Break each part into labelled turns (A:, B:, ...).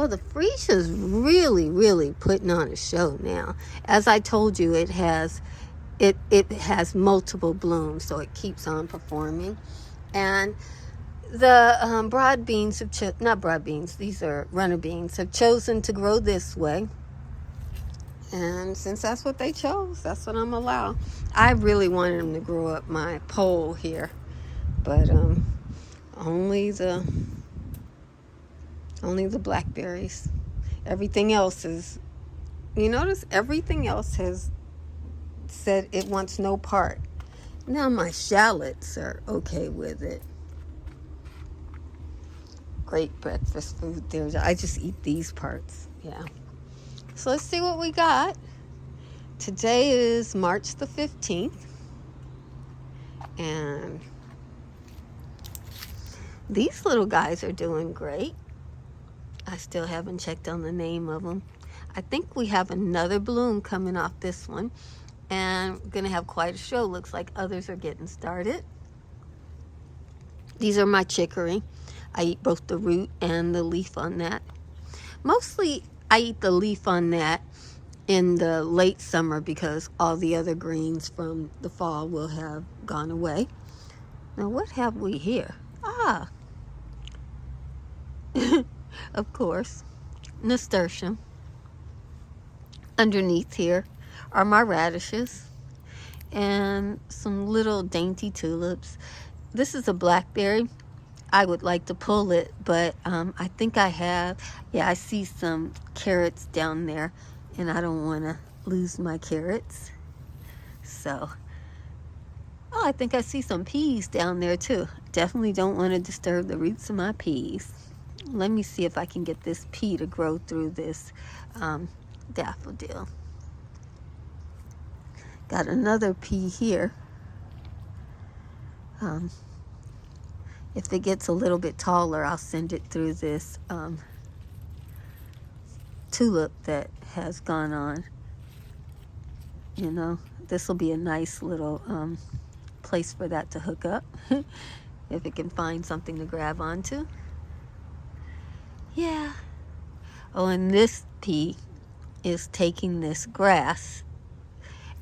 A: Well, the freesia's really, really putting on a show now. As I told you, it has multiple blooms, so it keeps on performing. And the broad beans not broad beans, these are runner beans, have chosen to grow this way. And since that's what they chose, that's what I'm gonna allow. I really wanted them to grow up my pole here, but only the blackberries. Everything else is, you notice everything else has said it wants no part. Now my shallots are okay with it. Great breakfast food there. I just eat these parts. Yeah. So let's see what we got. Today is March the 15th. And these little guys are doing great. I still haven't checked on the name of them. I think we have another bloom coming off this one. And we're going to have quite a show. Looks like others are getting started. These are my chicory. I eat both the root and the leaf on that. Mostly I eat the leaf on that in the late summer because all the other greens from the fall will have gone away. Now what have we here? Of course, nasturtium. Underneath here are my radishes and some little dainty tulips. This is a blackberry. I would like to pull it, but I think I have. Yeah, I see some carrots down there, and I don't want to lose my carrots. So, I think I see some peas down there too. Definitely don't want to disturb the roots of my peas. Let me see if I can get this pea to grow through this daffodil. Got another pea here. If it gets a little bit taller, I'll send it through this tulip that has gone on. You know, this will be a nice little place for that to hook up if it can find something to grab onto. Yeah. Oh, and this pea is taking this grass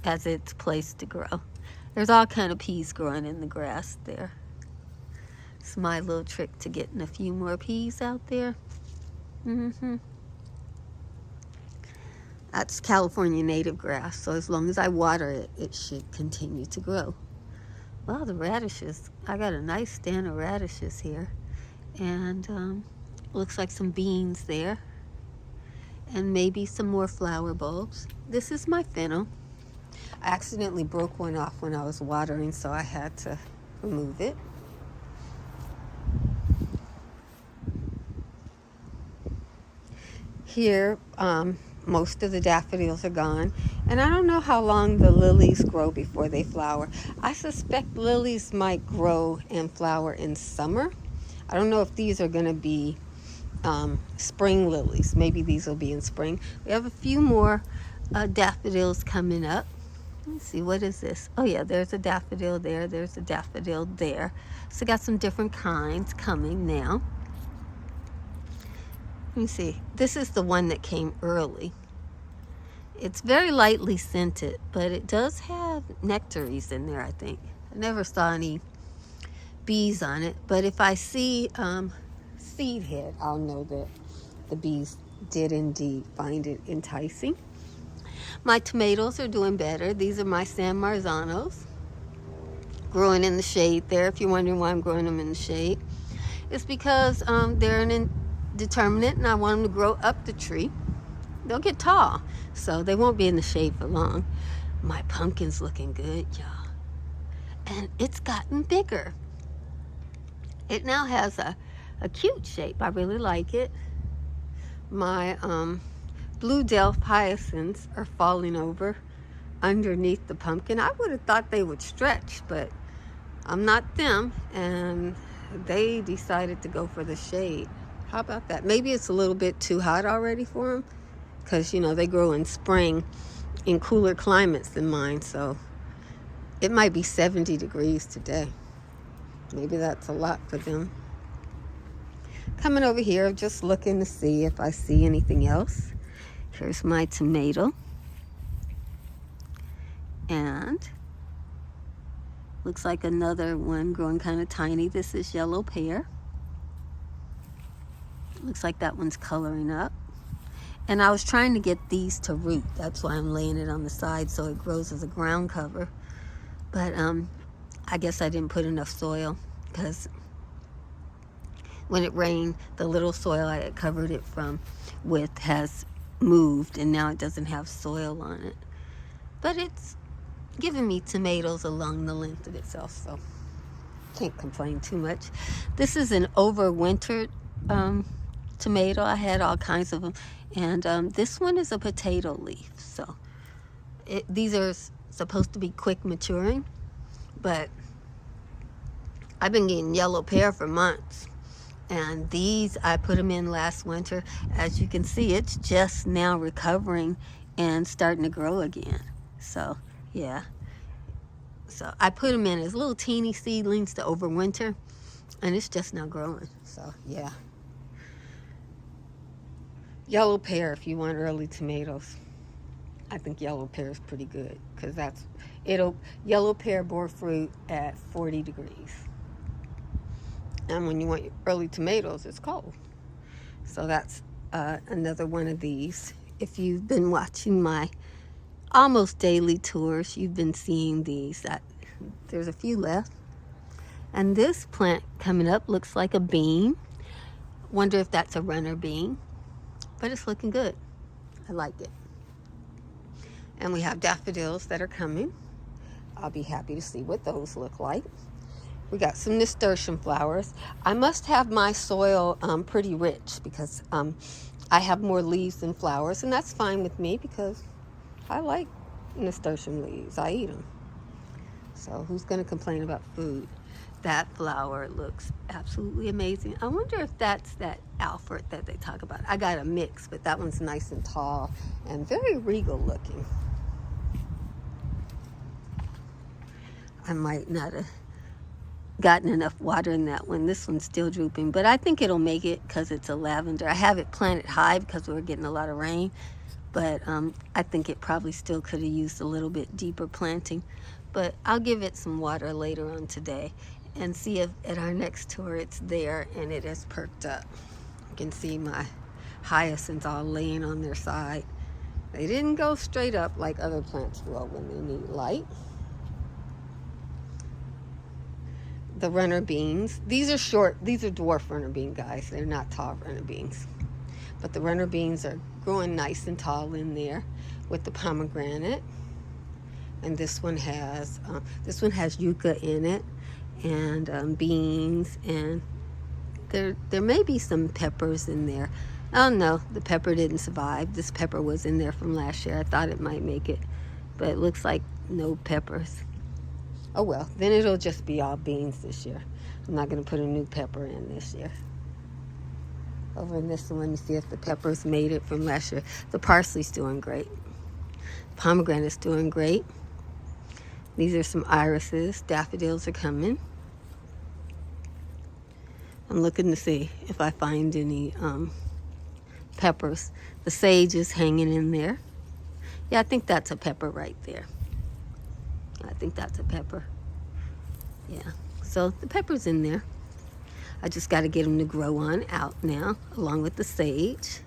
A: as its place to grow. There's all kind of peas growing in the grass there. It's my little trick to getting a few more peas out there. That's California native grass, so as long as I water it, it should continue to grow. Well, the radishes, I got a nice stand of radishes here. And looks like some beans there. And maybe some more flower bulbs. This is my fennel. I accidentally broke one off when I was watering, so I had to remove it. Here, most of the daffodils are gone. And I don't know how long the lilies grow before they flower. I suspect lilies might grow and flower in summer. I don't know if these are going to be spring lilies. Maybe these will be in spring. We have a few more daffodils coming up. Let's see, what is this? Oh yeah, there's a daffodil there. There's a daffodil there. So got some different kinds coming now. Let me see. This is the one that came early. It's very lightly scented, but it does have nectaries in there, I think. I never saw any bees on it, but if I see seed head, I'll know that the bees did indeed find it enticing. My tomatoes are doing better. These are my San Marzanos, growing in the shade there. If you're wondering why I'm growing them in the shade, it's because they're an indeterminate and I want them to grow up the tree. They'll get tall, so they won't be in the shade for long. My pumpkin's looking good, y'all. And it's gotten bigger. It now has a cute shape. I really like it. My blue Delft hyacinths are falling over underneath the pumpkin. I would have thought they would stretch, but I'm not them, and they decided to go for the shade. How about that? Maybe it's a little bit too hot already for them, because, you know, they grow in spring in cooler climates than mine, so it might be 70 degrees today. Maybe that's a lot for them. Coming over here, just looking to see if I see anything else. Here's my tomato. And looks like another one growing kind of tiny. This is yellow pear. Looks like that one's coloring up. And I was trying to get these to root. That's why I'm laying it on the side so it grows as a ground cover. But I guess I didn't put enough soil because when it rained, the little soil I had covered it with has moved and now it doesn't have soil on it. But it's giving me tomatoes along the length of itself, so can't complain too much. This is an overwintered tomato. I had all kinds of them, and this one is a potato leaf. So these are supposed to be quick maturing, but I've been getting yellow pear for months, and these I put them in last winter. As you can see, it's just now recovering and starting to grow again. So yeah, so I put them in as little teeny seedlings to overwinter, and it's just now growing. So yeah, yellow pear if you want early tomatoes. I think yellow pear is pretty good because yellow pear bore fruit at 40 degrees. And when you want your early tomatoes, it's cold. So that's another one of these. If you've been watching my almost daily tours, you've been seeing these. There's a few left. And this plant coming up looks like a bean. Wonder if that's a runner bean. But it's looking good. I like it. And we have daffodils that are coming. I'll be happy to see what those look like. We got some nasturtium flowers. I must have my soil pretty rich because I have more leaves than flowers, and that's fine with me because I like nasturtium leaves. I eat them. So who's going to complain about food? That flower looks absolutely amazing. I wonder if that's that Alfred that they talk about. I got a mix, but that one's nice and tall and very regal looking. I might not have gotten enough water in that one. This one's still drooping, but I think it'll make it because it's a lavender. I have it planted high because we were getting a lot of rain, but I think it probably still could have used a little bit deeper planting. But I'll give it some water later on today and see if at our next tour it's there and it has perked up. You can see my hyacinths all laying on their side. They didn't go straight up like other plants will when they need light. The runner beans. These are dwarf runner bean, guys. They're not tall runner beans. But the runner beans are growing nice and tall in there with the pomegranate. And this one has yucca in it and beans, and there may be some peppers in there. Oh no, the pepper didn't survive. This pepper was in there from last year. I thought it might make it, but it looks like no peppers. Oh well, then it'll just be all beans this year. I'm not going to put a new pepper in this year. Over in this one, you see if the peppers made it from last year. The parsley's doing great. Pomegranate's doing great. These are some irises. Daffodils are coming. I'm looking to see if I find any peppers. The sage is hanging in there. Yeah, I think that's a pepper right there. I think that's a pepper. Yeah, so the pepper's in there. I just got to get them to grow on out now, along with the sage.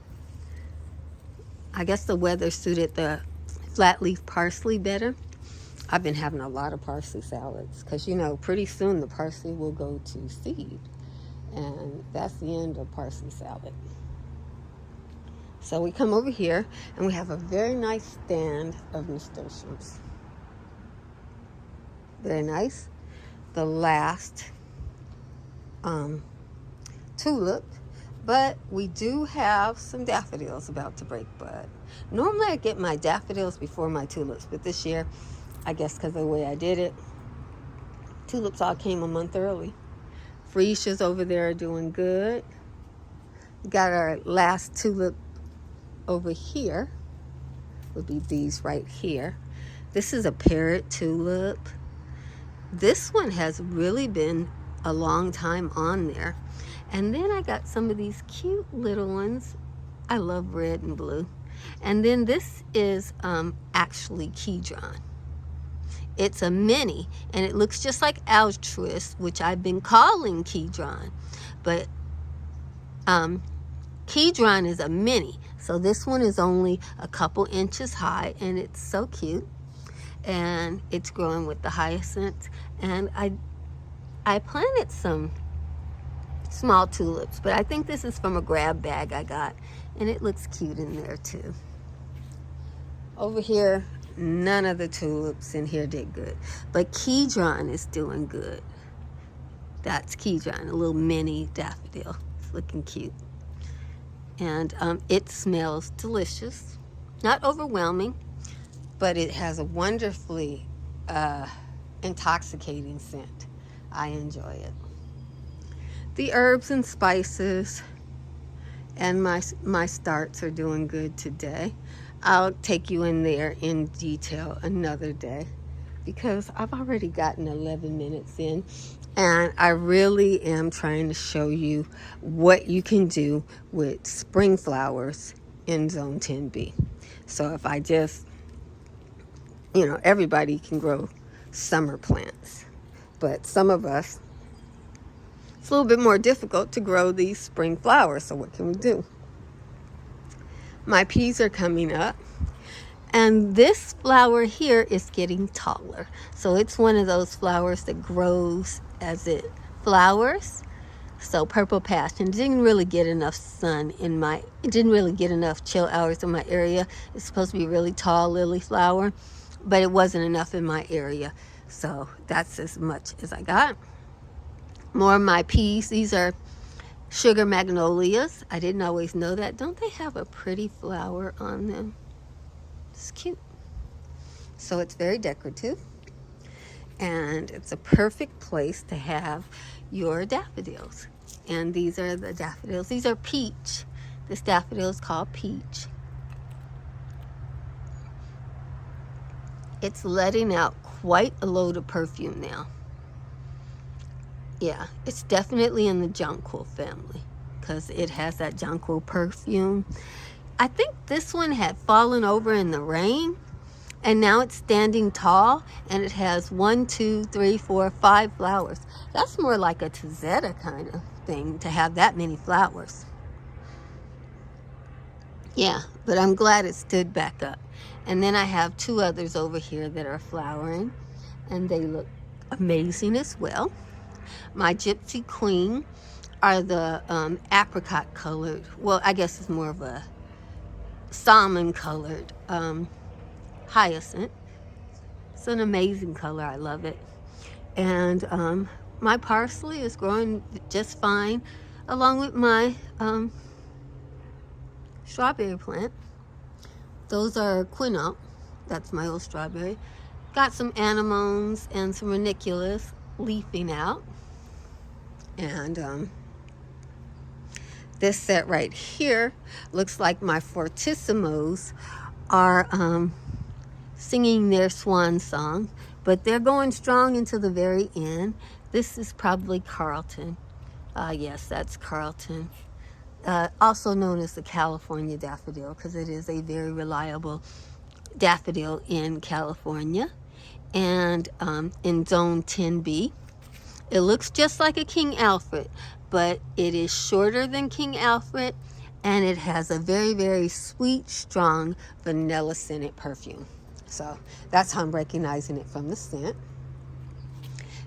A: I guess the weather suited the flat leaf parsley better. I've been having a lot of parsley salads because, you know, pretty soon the parsley will go to seed. And that's the end of parsley salad. So we come over here and we have a very nice stand of nasturtiums. Very nice. The last tulip, but we do have some daffodils about to break bud. Normally I get my daffodils before my tulips, but this year, I guess because of the way I did it, tulips all came a month early. Freesias over there are doing good. We got our last tulip over here. Would be these right here. This is a parrot tulip. This one has really been a long time on there. And then I got some of these cute little ones. I love red and blue. And then this is actually Kedron. It's a mini, and it looks just like Altruist, which I've been calling Kedron. But Kedron is a mini. So this one is only a couple inches high, and it's so cute. And it's growing with the hyacinths. And I planted some small tulips, but I think this is from a grab bag I got, and it looks cute in there too. Over here, none of the tulips in here did good, but Kedron is doing good. That's Kedron, a little mini daffodil. It's looking cute. And it smells delicious. Not overwhelming, but it has a wonderfully intoxicating scent. I enjoy it. The herbs and spices and my starts are doing good today. I'll take you in there in detail another day because I've already gotten 11 minutes in, and I really am trying to show you what you can do with spring flowers in Zone 10B. So if I just, everybody can grow summer plants, but some of us, it's a little bit more difficult to grow these spring flowers. So what can we do? My peas are coming up, and this flower here is getting taller. So it's one of those flowers that grows as it flowers. So Purple Passion didn't really get enough sun it didn't really get enough chill hours in my area. It's supposed to be a really tall lily flower, but it wasn't enough in my area. So that's as much as I got. More of my peas. These are sugar magnolias. I didn't always know that. Don't they have a pretty flower on them? It's cute. So it's very decorative. And it's a perfect place to have your daffodils. And these are the daffodils. These are peach. This daffodil is called peach. It's letting out quite a load of perfume now. Yeah, it's definitely in the jonquil family because it has that jonquil perfume. I think this one had fallen over in the rain, and now it's standing tall, and it has 1, 2, 3, 4, 5 flowers. That's more like a Tizeta kind of thing to have that many flowers. Yeah, but I'm glad it stood back up. And then I have 2 others over here that are flowering, and they look amazing as well. My Gypsy Queen are the apricot colored, well, I guess it's more of a salmon colored hyacinth. It's an amazing color. I love it. And my parsley is growing just fine, along with my strawberry plant. Those are quinop. That's my old strawberry. Got some anemones and some ranunculus leafing out. And this set right here looks like my fortissimos are singing their swan song, but they're going strong until the very end. This is probably Carlton. Yes, that's Carlton. Also known as the California daffodil, because it is a very reliable daffodil in California and in Zone 10B. It looks just like a King Alfred, but it is shorter than King Alfred, and it has a very, very sweet, strong vanilla scented perfume. So that's how I'm recognizing it from the scent.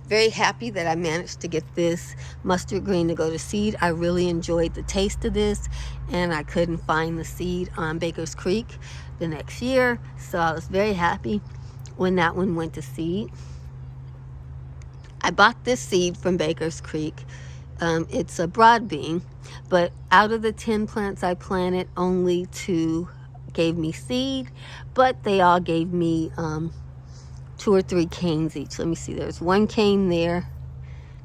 A: Very happy that I managed to get this mustard green to go to seed. I really enjoyed the taste of this, and I couldn't find the seed on Baker's Creek the next year, so I was very happy when that one went to seed. I bought this seed from Baker's Creek. It's a broad bean, but out of the 10 plants I planted, only 2 gave me seed, but they all gave me 2 or 3 canes each. Let me see, there's 1 cane there.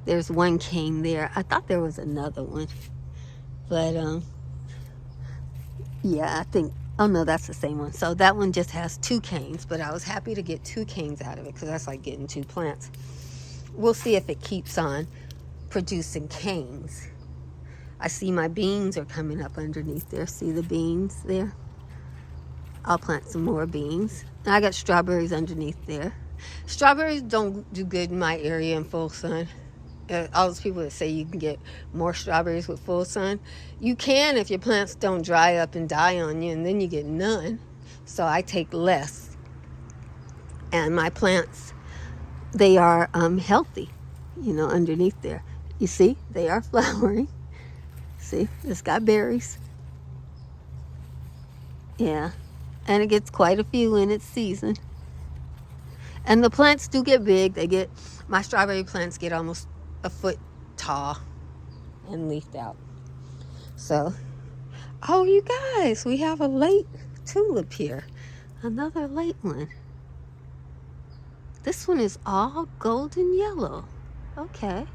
A: There's 1 cane there. I thought there was another one, but yeah, I think, oh no, that's the same one. So that one just has 2 canes, but I was happy to get 2 canes out of it because that's like getting 2 plants. We'll see if it keeps on producing canes. I see my beans are coming up underneath there. See the beans there? I'll plant some more beans. And I got strawberries underneath there. Strawberries don't do good in my area in full sun. All those people that say you can get more strawberries with full sun, you can if your plants don't dry up and die on you, and then you get none. So I take less. And my plants, they are healthy, underneath there. You see, they are flowering. See, it's got berries. Yeah, and it gets quite a few in its season. And the plants do get big. My strawberry plants get almost a foot tall and leafed out. So, oh, you guys, we have a late tulip here. Another late one. This one is all golden yellow. Okay,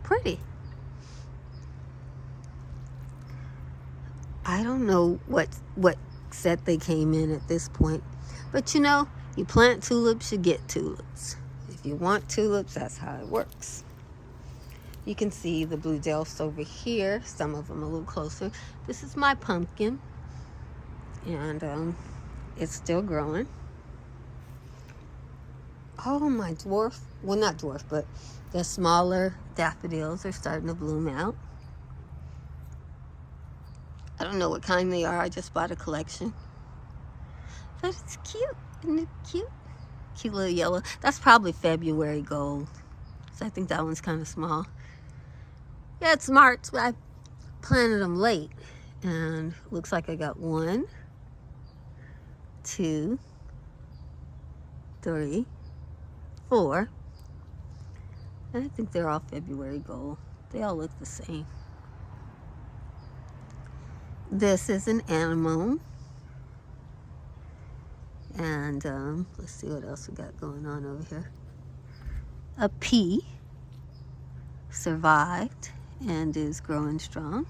A: pretty. I don't know what set they came in at this point. But you plant tulips, you get tulips. If you want tulips, that's how it works. You can see the blue delphs over here. Some of them a little closer. This is my pumpkin. And it's still growing. Oh, my dwarf. Well, not dwarf, but the smaller daffodils are starting to bloom out. I don't know what kind they are. I just bought a collection. But it's cute. Isn't it cute? Cute little yellow. That's probably February gold. So I think that one's kind of small. Yeah, it's March, but I planted them late. And looks like I got 1, 2, 3, 4. And I think they're all February gold. They all look the same. This is an anemone. And let's see what else we got going on over here. A pea survived and is growing strong.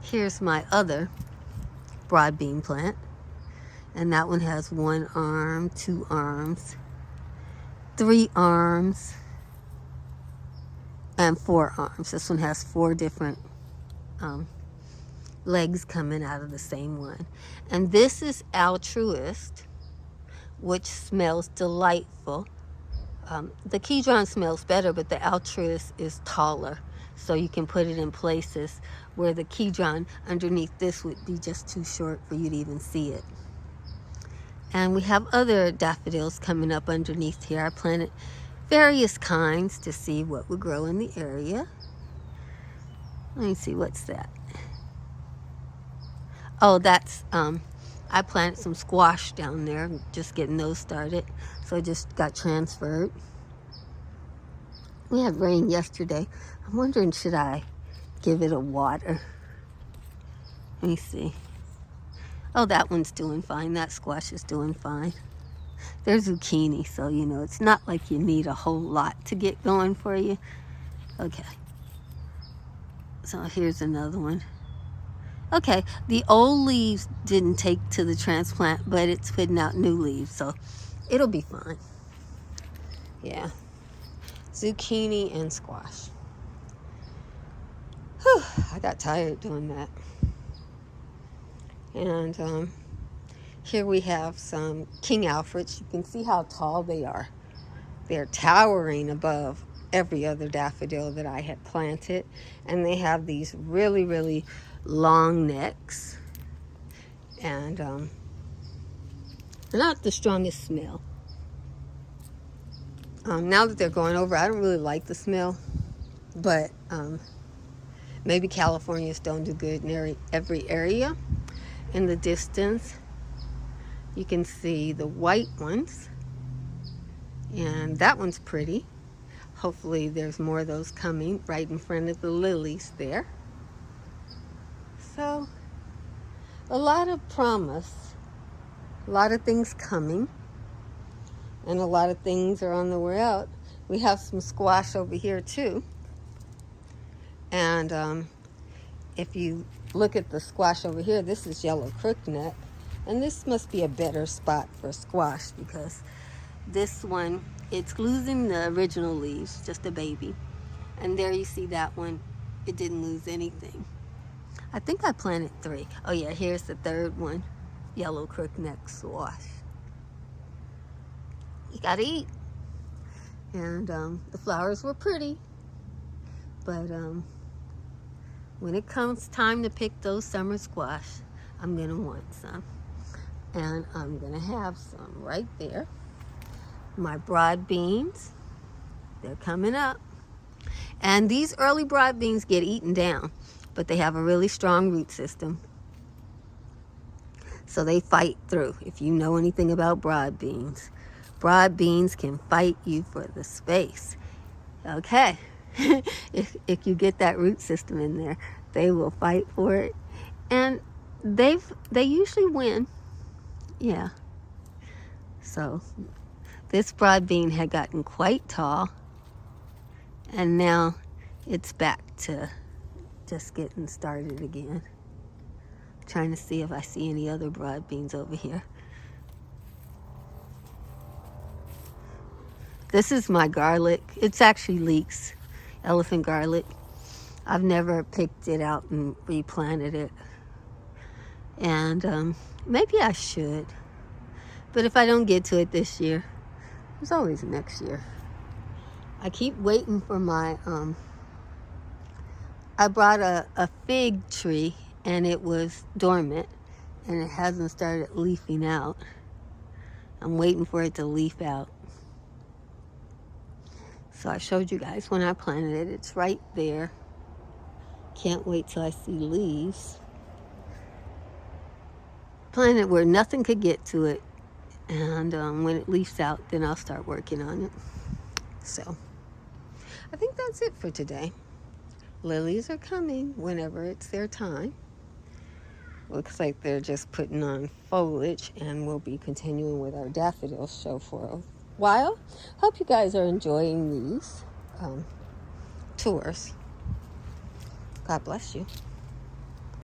A: Here's my other broadbean plant. And that one has 1 arm, 2 arms, 3 arms, and 4 arms. This one has 4 different legs coming out of the same one. And this is altruist, which smells delightful. The Kedron smells better, but the altruist is taller. So you can put it in places where the Kedron underneath this would be just too short for you to even see it. And we have other daffodils coming up underneath here. I planted various kinds to see what would grow in the area. Let me see, what's that? Oh, that's, I planted some squash down there, just getting those started. So it just got transferred. We had rain yesterday. I'm wondering, should I give it a water? Let me see. Oh, that one's doing fine. That squash is doing fine. They're zucchini, so, it's not like you need a whole lot to get going for you. Okay. So here's another one. Okay, the old leaves didn't take to the transplant, but it's putting out new leaves, so it'll be fine. Yeah. Zucchini and squash. Whew, I got tired doing that. And here we have some King Alfreds. You can see how tall they are. They're towering above every other daffodil that I had planted. And they have these really, really long necks. And they're not the strongest smell. Now that they're going over, I don't really like the smell. But maybe Californians don't do good in every area. In the distance, you can see the white ones. And that one's pretty. Hopefully there's more of those coming right in front of the lilies there. So, a lot of promise. A lot of things coming. And a lot of things are on the way out. We have some squash over here too. And if you look at the squash over here, this is yellow crookneck. And this must be a better spot for squash because this one, it's losing the original leaves, just a baby. And there you see that one. It didn't lose anything. I think I planted 3. Oh yeah, here's the 3rd one. Yellow crookneck squash. You gotta eat. And the flowers were pretty. But when it comes time to pick those summer squash, I'm gonna want some. And I'm gonna have some right there. My broad beans, they're coming up. And these early broad beans get eaten down, but they have a really strong root system. So they fight through. If you know anything about broad beans can fight you for the space. Okay, if you get that root system in there, they will fight for it. And they usually win. Yeah. So this broad bean had gotten quite tall. And now it's back to just getting started again. Trying to see if I see any other broad beans over here. This is my garlic. It's actually leeks, elephant garlic. I've never picked it out and replanted it. And maybe I should. But if I don't get to it this year, there's always next year. I keep waiting for my, I brought a fig tree and it was dormant and it hasn't started leafing out. I'm waiting for it to leaf out. So I showed you guys when I planted it. It's right there. Can't wait till I see leaves. Planted where nothing could get to it. And when it leaves out, then I'll start working on it. So I think that's it for today. Lilies are coming whenever it's their time. Looks like they're just putting on foliage, and we'll be continuing with our daffodil show for a while. Hope you guys are enjoying these tours. God bless you.